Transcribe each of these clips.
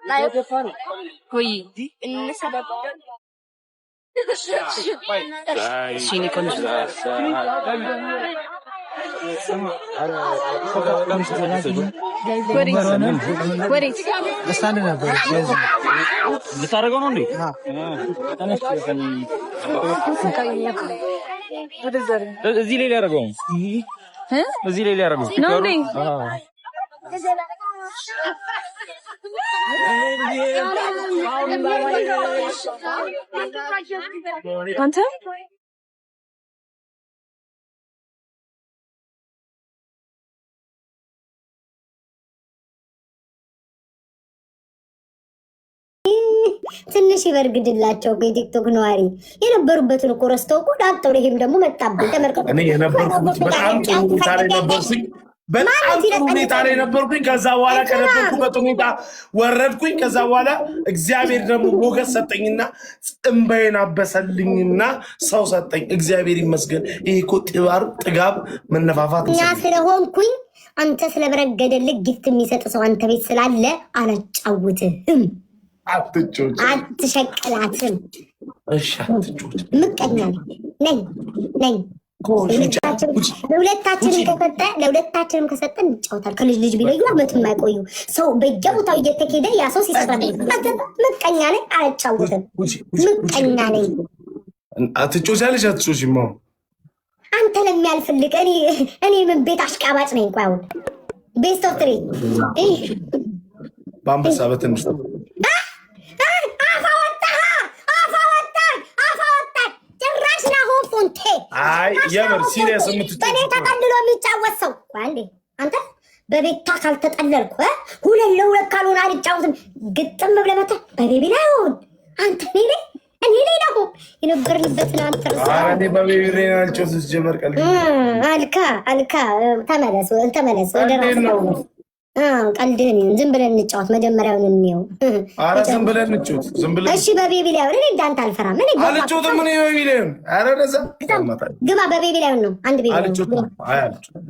Qui Sini con እዚህ ላይ ያረጋው እዚህ ላይ ያረጋው ነው እንዴ አንተ ትንሽ ይበርግድላቸው በቲክቶክ ነዋሪ የነበሩበትን እኮ ረስተው እኮ ዳጣው ይሄም ደግሞ መጣብኝ ተመልከቱ። እኔ የነበርኩት በጣም ጥሩ ሁኔታ ላይ ነበርኩኝ። በጣም ጥሩ ሁኔታ ላይ ነበርኩኝ። ከዛ በኋላ ከነበርኩበት ሁኔታ ወረድኩኝ። ከዛ በኋላ እግዚአብሔር ደግሞ ሞገስ ሰጠኝና እንባዬን አበሰልኝና ሰው ሰጠኝ። እግዚአብሔር ይመስገን። ይሄ እኮ ጥጋብ መነፋፋት ያ ስለሆንኩኝ አንተ ስለበረገደልህ ጊፍት የሚሰጥ ሰው አንተ ቤት ስላለ አላጫውትህም። አትሸቅላትም። እሺ አትጮት። ምቀኛ ነኝ ለሁለታችንም ከሰጠን እንጫወታለን። ከልጅ ልጅ ቢለዩ አመት የማይቆዩ ሰው በየቦታው እየተኬደ ያ ሰው ሲሰራ ምቀኛ ነኝ። አላጫውትም። ምቀኛ ነኝ። አትጮቻለሽ። አትጮሽማ አንተ ለሚያልፍልቅ እኔ ምን ቤት አሽቃባጭ ነኝ? ቆይ አሁን ቤስት ኦፍ ትሪ በአንበሳ በትንሽ አይ የምር ሲሪየስ በኔ ተጠልሎ የሚጫወት ሰው አንዴ አንተ በቤታ ካልተጠለልኩ ሁለት ለሁለት ካልሆነ አልጫወትም። ግጥም ብለህ መጣ በቤቢ ላይ አሁን አንተ እኔ ላይ ነው የነበርንበትን አንተ አሬ በቤቢ ላይ አልጫወትስ ጀመር ቀልድ አልካ ተመለስ ወደ ራስህ ቀልድህን ዝም ብለን እንጫወት። መጀመሪያውን እንየው። ኧረ ዝም ብለን እንጫወት። ዝም ብለን እሺ። በቤቢ ላይ እኔ እንዳንተ አልፈራም። አልጫወትም። እኔ በቤቢ ላይ ኧረ ደዛ ግባ። በቤቢ ላይ ነው አንድ ቤቢ አልጫወትም። አይ አልጫወትም።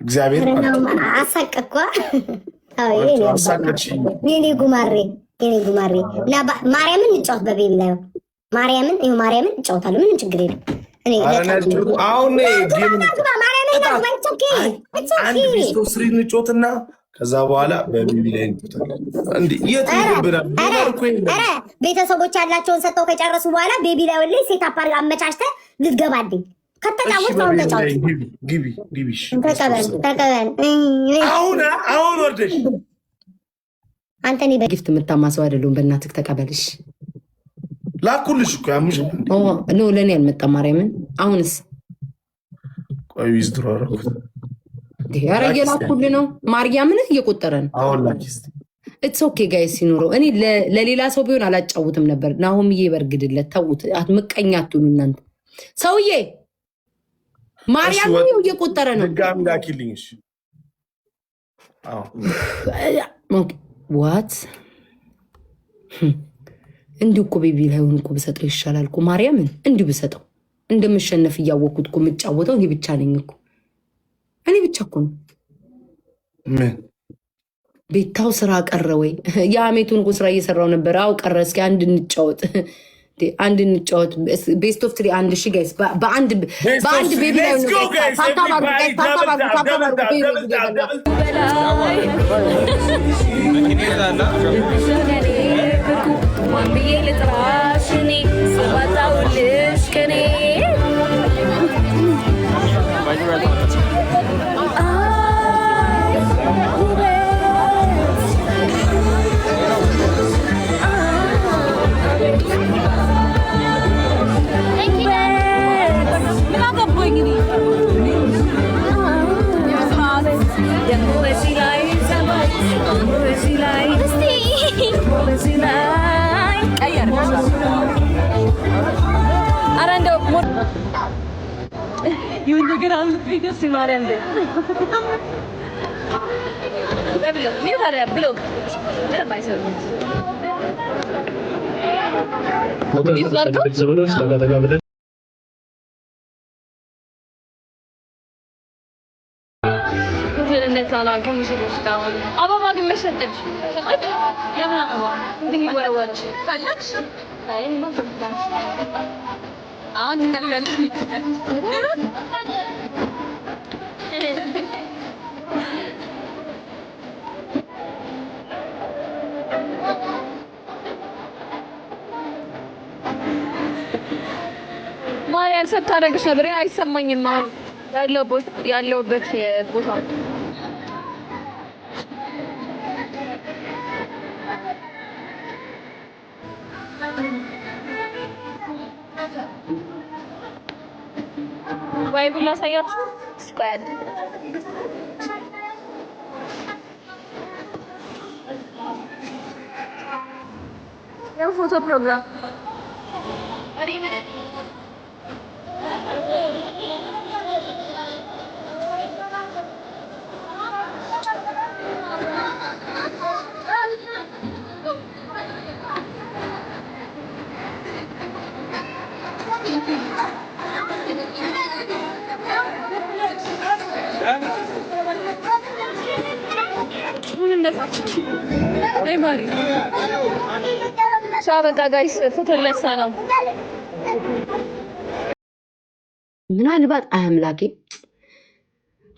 እግዚአብሔር አሳቀቅኳ። አዎ የኔ ጉማሬ እና ማርያምን እንጫወት። በቤቢ ላይ ማርያምን እንጫወታለን። ምንም ችግር የለም። አሁን አንድ ቢስቶ ስሪ እንጮትና ከዛ በኋላ በቤቢ ላይ ቤተሰቦች ያላቸውን ሰጥተው ከጨረሱ በኋላ ቤቢ ላይ ወለ ሴት አፓር አመቻችተህ ልትገባልኝ ከተጫወት አሁን ተጫወት። ግቢ ተቀበል። አሁን ወርደሽ አንተ እኔ በጊፍት የምታማሰው አይደለሁም። በእናትህ ተቀበልሽ። ላኩልሽ እኮ ያምሽ ነው ለኔ ያልመጣ ማርያምን። አሁንስ ቆይ ዊዝድሮ አደረኩት። ያረገ ላኩልህ ነው ማርያምን እየቆጠረ ነው። አሁን ላኪስ ኢትስ ኦኬ ጋይስ ሲኖረው እኔ ለሌላ ሰው ቢሆን አላጫውትም ነበር። ናሆምዬ በርግድለት ተውት። ምቀኛ አትሁኑ እናንተ። ሰውዬ ማርያምን እየቆጠረ ነው። ድጋሚ ላኪልኝ። እሺ አዎ ዋት እንዲሁ እኮ ቤቢ ላይ ሆኖ እኮ ብሰጠው ይሻላል እኮ ማርያምን። እንዲሁ ብሰጠው እንደምሸነፍ እያወቅኩት እኮ የምጫወተው እኔ ብቻ ነኝ እኮ። እኔ ብቻ እኮ ነው። ምን ቤታው ስራ ቀረ ወይ? የአሜቱን እኮ ስራ እየሰራው ነበር። አው ቀረ። እስኪ አንድ እንጫወት። ቤስት ኦፍ ትሪ አንድ ሺ ጋይስ በአንድ ቤቢ ላይ ነው። You look at all the videos in my end. You had a blue. sana konuşuruz tamam. Ama bak mesajlar. Yana ama. Değil var var. Kaç? Hayır bak. Anne. ማርያም ስታረግሽ ነበር አይሰማኝም። አሁን ያለሁበት ቦታ ወይ ብላ ሳያችሁ ስኳድ የፎቶ ፕሮግራም በቃ ጋይስ ፎቶ ለሳ ነው። ምናልባት አምላኬ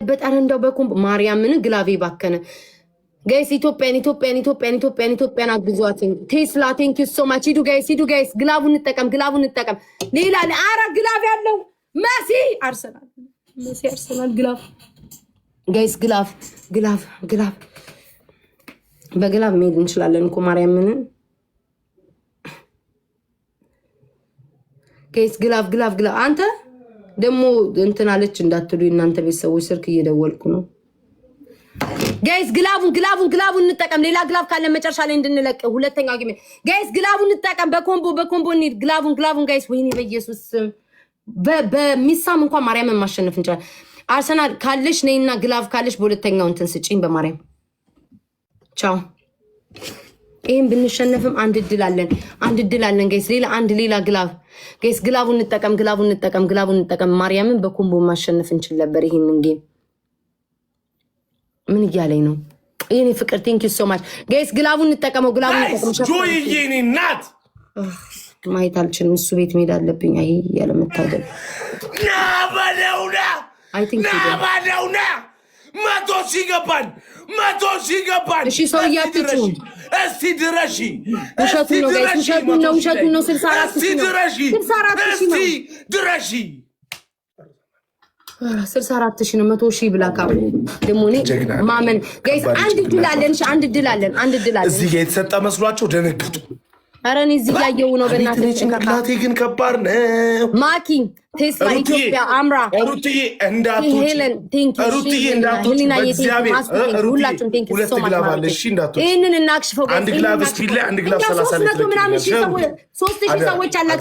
በጣም እንደው በኮምብ ማርያምን ግላቬ ባከነ ጋይስ ኢትዮጵያን አግዟት። ቴስላ ቴንክ ዩ ሶ ማች። ሂዱ ጋይስ ግላቡን እንጠቀም። ሌላ አረ ግላቭ ያለው መሲ አርሰናል ግላቭ ጋይስ ግላቭ በግላቭ መሄድ እንችላለን እኮ ማርያምን ጋይስ ግላቭ አንተ ደግሞ እንትን አለች እንዳትሉ እናንተ ቤተሰቦች ስልክ እየደወልኩ ነው። ጋይስ ግላቡን እንጠቀም። ሌላ ግላቭ ካለ መጨረሻ ላይ እንድንለቅ ሁለተኛው ጌም ጋይስ ግላቡን እንጠቀም። በኮምቦ እንሂድ። ግላቡን ጋይስ ወይኔ በኢየሱስ በሚሳም እንኳን ማርያምን ማሸነፍ እንችላለን። አርሰናል ካለሽ ነይና ግላቭ ካለሽ በሁለተኛው እንትን ስጪኝ በማርያም ቻው። ይሄን ብንሸነፍም አንድ እድል አለን ጋይስ። ሌላ ግላቭ ጋይስ ግላቡን እንጠቀም። ማርያምን በኮምቦ ማሸነፍ እንችል ነበር ይሄንን ጌም። ምን እያለኝ ነው የኔ ፍቅር? ቴንክ ዩ ሶ ማች ጋይስ። ግላቡን እንጠቀመው። ጆይ የኔ እናት ማየት አልችልም። እሱ ቤት መሄድ አለብኝ። አይ ያለ መታደል ና በለውና መቶ ሺህ ገባን። እሺ ሰው እያትጩ እስቲ ድረሺ። ውሸቱን ነው ጋይስ፣ ውሸቱን ነው። 64 ሺህ ነው። 64 ሺህ ነው። 100 ሺህ ብላ ካው ደግሞ እኔ ማመን ጋይስ። አንድ ድል አለን። እዚህ ጋር የተሰጠ መስሏቸው ደነገጡ። ኧረ እኔ እዚህ ያየው ነው። በእናትህ ጭንቅላቴ ግን ከባድ ነው። ማኪ ቴስላ ኢትዮጵያ አምራ ሩትዬ እንዳትወጪ ሁላችሁም ቴንክ ዩ ሶ ማች። ይሄንን እናክሽፈው። አንድ ግላቭ ስፒድ ላይ አንድ ግላቭ 30 ሊትር ምናምን 3000 ሰዎች አላችሁ።